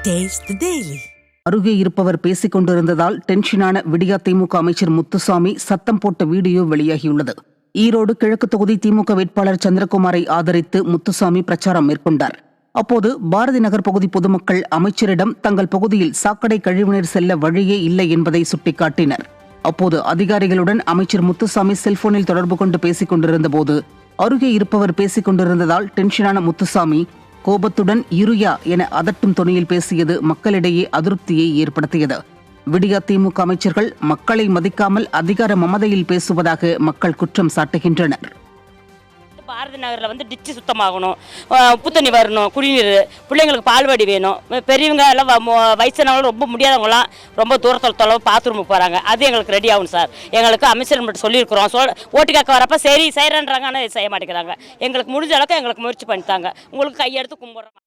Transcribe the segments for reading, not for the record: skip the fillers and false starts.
Taste the Daily. அருகே இருப்பவர் பேசிக் கொண்டிருந்ததால் டென்ஷனான விடியா திமுக அமைச்சர் முத்துசாமி சத்தம் போட்ட வீடியோ வெளியாகியுள்ளது. ஈரோடு கிழக்கு தொகுதி திமுக வேட்பாளர் சந்திரகுமாரை ஆதரித்து முத்துசாமி பிரச்சாரம் மேற்கொண்டார். அப்போது பாரதி நகர் பகுதி பொதுமக்கள் அமைச்சரிடம் தங்கள் பகுதியில் சாக்கடை கழிவுநீர் செல்ல வழியே இல்லை என்பதை சுட்டிக்காட்டினர். அப்போது அதிகாரிகளுடன் அமைச்சர் முத்துசாமி செல்போனில் தொடர்பு கொண்டு பேசிக் கொண்டிருந்த போது அருகே இருப்பவர் பேசிக் கொண்டிருந்ததால் டென்ஷனான முத்துசாமி கோபத்துடன் இருயா என அதட்டும் தொனியில் பேசியது மக்களிடையே அதிருப்தியை ஏற்படுத்தியது. விடியா திமுக அமைச்சர்கள் மக்களை மதிக்காமல் அதிகார மமதையில் பேசுவதாக மக்கள் குற்றம் சாட்டுகின்றனர். பாரதி நகரில் டிச்சு சுத்தமாகணும், உப்பு தண்ணி வரணும், குடிநீர், பிள்ளைங்களுக்கு பால்வாடி வேணும். பெரியவங்க எல்லாம் வயசானவங்களும் ரொம்ப முடியாதவங்களாம் ரொம்ப தூரத்தில் தொலைவு பாத்ரூமுக்கு போகிறாங்க. அது எங்களுக்கு ரெடி ஆகணும் சார். எங்களுக்கு அமைச்சர் மட்டும் சொல்லியிருக்கிறோம். ஓட்டு கேட்க வரப்போ சரி செய்கிறேன்றாங்க, ஆனால் செய்ய மாட்டேங்கிறாங்க. எங்களுக்கு முடிஞ்ச அளவுக்கு எங்களுக்கு முயற்சி பண்ணித்தாங்க. உங்களுக்கு கையெடுத்து கும்பிட்றோம்.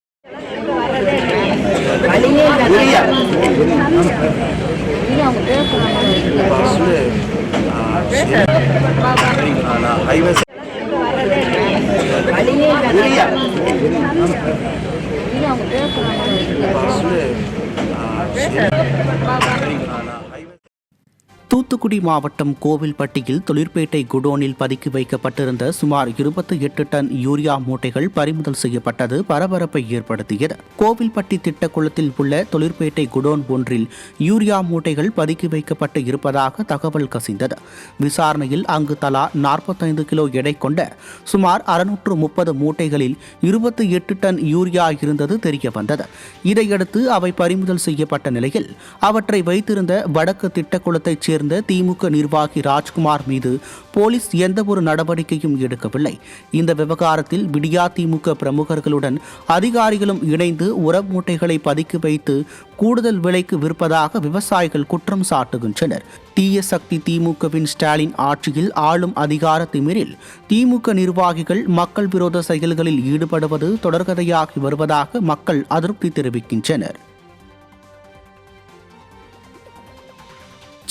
தூத்துக்குடி மாவட்டம் கோவில்பட்டியில் தொழிற்பேட்டை குடோனில் பதுக்கி வைக்கப்பட்டிருந்த சுமார் 28 டன் யூரியா மூட்டைகள் பறிமுதல் செய்யப்பட்டது பரபரப்பை ஏற்படுத்தியது. கோவில்பட்டி திட்டக்குளத்தில் உள்ள தொழிற்பேட்டை குடோன் ஒன்றில் யூரியா மூட்டைகள் பதுக்கி வைக்கப்பட்டு இருப்பதாக தகவல் கசிந்தது. விசாரணையில் அங்கு தலா 45 கிலோ எடை கொண்ட சுமார் 630 மூட்டைகளில் 28 டன் யூரியா இருந்தது தெரிய வந்தது. இதையடுத்து அவை பறிமுதல் செய்யப்பட்ட நிலையில் அவற்றை வைத்திருந்த வடக்கு திட்டக்குளத்தைச் சேர்ந்த திமுக நிர்வாகி ராஜ்குமார் மீது போலீஸ் எந்தவொரு நடவடிக்கையும் எடுக்கவில்லை. இந்த விவகாரத்தில் விடியா திமுக பிரமுகர்களுடன் அதிகாரிகளும் இணைந்து உர மூட்டைகளை பதுக்கி வைத்து கூடுதல் விலைக்கு விற்பதாக விவசாயிகள் குற்றம் சாட்டுகின்றனர். தீய சக்தி திமுகவின் ஸ்டாலின் ஆட்சியில் ஆளும் அதிகார திமிரில் திமுக நிர்வாகிகள் மக்கள் விரோத செயல்களில் ஈடுபடுவது தொடர்கதையாகி வருவதாக மக்கள் அதிருப்தி தெரிவிக்கின்றனர்.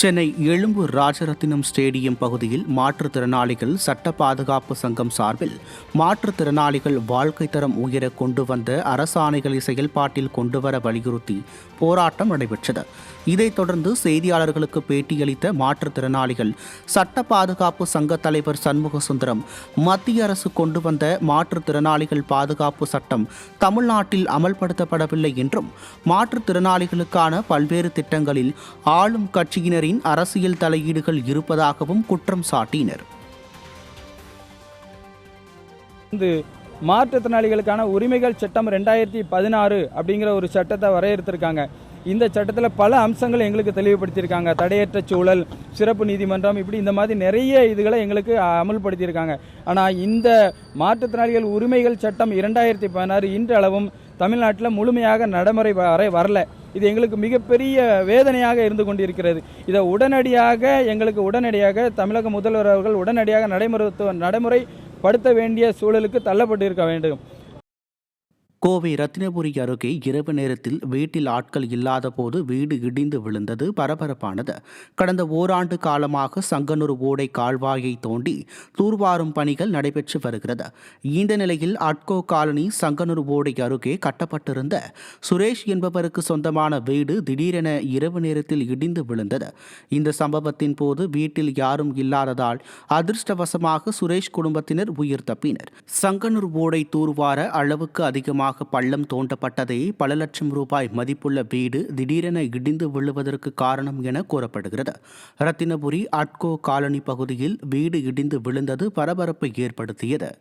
சென்னை எழும்பூர் ராஜரத்தினம் ஸ்டேடியம் பகுதியில் மாற்றுத்திறனாளிகள் சட்ட பாதுகாப்பு சங்கம் சார்பில் மாற்றுத்திறனாளிகள் வாழ்க்கை தரம் உயர கொண்டு வந்த அரசாணைகளை செயல்பாட்டில் கொண்டுவர வலியுறுத்தி போராட்டம் நடைபெற்றது. இதைத் தொடர்ந்து செய்தியாளர்களுக்கு பேட்டியளித்த மாற்றுத்திறனாளிகள் சட்ட பாதுகாப்பு சங்க தலைவர் சண்முக சுந்தரம், மத்திய அரசு கொண்டு வந்த மாற்றுத்திறனாளிகள் பாதுகாப்பு சட்டம் தமிழ்நாட்டில் அமல்படுத்தப்படவில்லை என்றும் மாற்றுத்திறனாளிகளுக்கான பல்வேறு திட்டங்களில் ஆளும் கட்சியினர் அரசியல் தலையீடுகள் இருப்பதாகவும் குற்றம் சாட்டினர். மாற்றுத்திறனாளிகளுக்கான உரிமைகள் சட்டம் 2016 அப்படிங்கிற ஒரு சட்டத்தை வரையறுத்திருக்காங்க. இந்த சட்டத்தில் பல அம்சங்கள் எங்களுக்கு தெளிவுபடுத்தியிருக்காங்க. தடையற்ற சூழல், சிறப்பு நீதிமன்றம், இப்படி இந்த மாதிரி நிறைய இதுகளை எங்களுக்கு அமல்படுத்தியிருக்காங்க. ஆனால் இந்த மாற்றுத்திறனாளிகள் உரிமைகள் சட்டம் 2016 இன்றளவும் தமிழ்நாட்டில் முழுமையாக நடைமுறை வரல. இது எங்களுக்கு மிகப்பெரிய வேதனையாக இருந்து கொண்டிருக்கிறது. இதை உடனடியாக தமிழக முதல்வர் அவர்கள் உடனடியாக நடைமுறைப்படுத்த வேண்டிய சூழலுக்கு தள்ளப்பட்டிருக்க வேண்டும். கோவை ரத்தினபுரி அருகே இரவு நேரத்தில் வீட்டில் ஆட்கள் இல்லாத போது வீடு இடிந்து விழுந்தது பரபரப்பானது. கடந்த ஓராண்டு காலமாக சங்கனூர் ஓடை கால்வாயை தோண்டி தூர்வாரும் பணிகள் நடைபெற்று வருகிறது. இந்த நிலையில் அட்கோ காலனி சங்கனூர் ஓடை அருகே கட்டப்பட்டிருந்த சுரேஷ் என்பவருக்கு சொந்தமான வீடு திடீரென இரவு நேரத்தில் இடிந்து விழுந்தது. இந்த சம்பவத்தின் போது வீட்டில் யாரும் இல்லாததால் அதிர்ஷ்டவசமாக சுரேஷ் குடும்பத்தினர் உயிர் தப்பினர். சங்கனூர் ஓடை தூர்வார அளவுக்கு அதிகமாக பள்ளம் தோண்டப்பட்டதே பல லட்சம் ரூபாய் மதிப்புள்ள வீடு திடீரென இடிந்து விழுவதற்கு காரணம் என கூறப்படுகிறது. ரத்தினபுரி அட்கோ காலனி பகுதியில் வீடு இடிந்து விழுந்தது பரபரப்பை ஏற்படுத்தியது.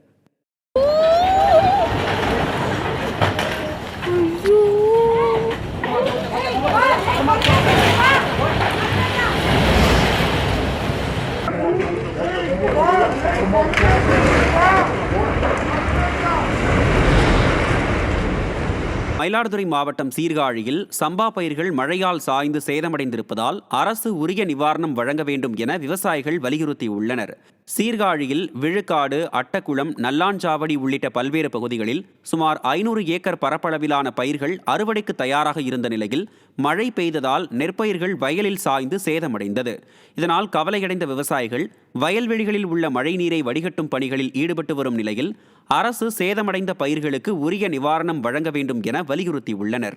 மயிலாடுதுறை மாவட்டம் சீர்காழியில் சம்பா பயிர்கள் மழையால் சாய்ந்து சேதமடைந்திருப்பதால் அரசு உரிய நிவாரணம் வழங்க வேண்டும் என விவசாயிகள் வலியுறுத்தியுள்ளனர். சீர்காழியில் விழுக்காடு, அட்டக்குளம், நல்லாஞ்சாவடி உள்ளிட்ட பல்வேறு பகுதிகளில் சுமார் 500 ஏக்கர் பரப்பளவிலான பயிர்கள் அறுவடைக்கு தயாராக இருந்த நிலையில் மழை பெய்ததால் நெற்பயிர்கள் வயலில் சாய்ந்து சேதமடைந்தது. இதனால் கவலையடைந்த விவசாயிகள் வயல்வெளிகளில் உள்ள மழைநீரை வடிகட்டும் பணிகளில் ஈடுபட்டு வரும் நிலையில் அரசு சேதமடைந்த பயிர்களுக்கு உரிய நிவாரணம் வழங்க வேண்டும் என வலியுறுத்தியுள்ளனர்.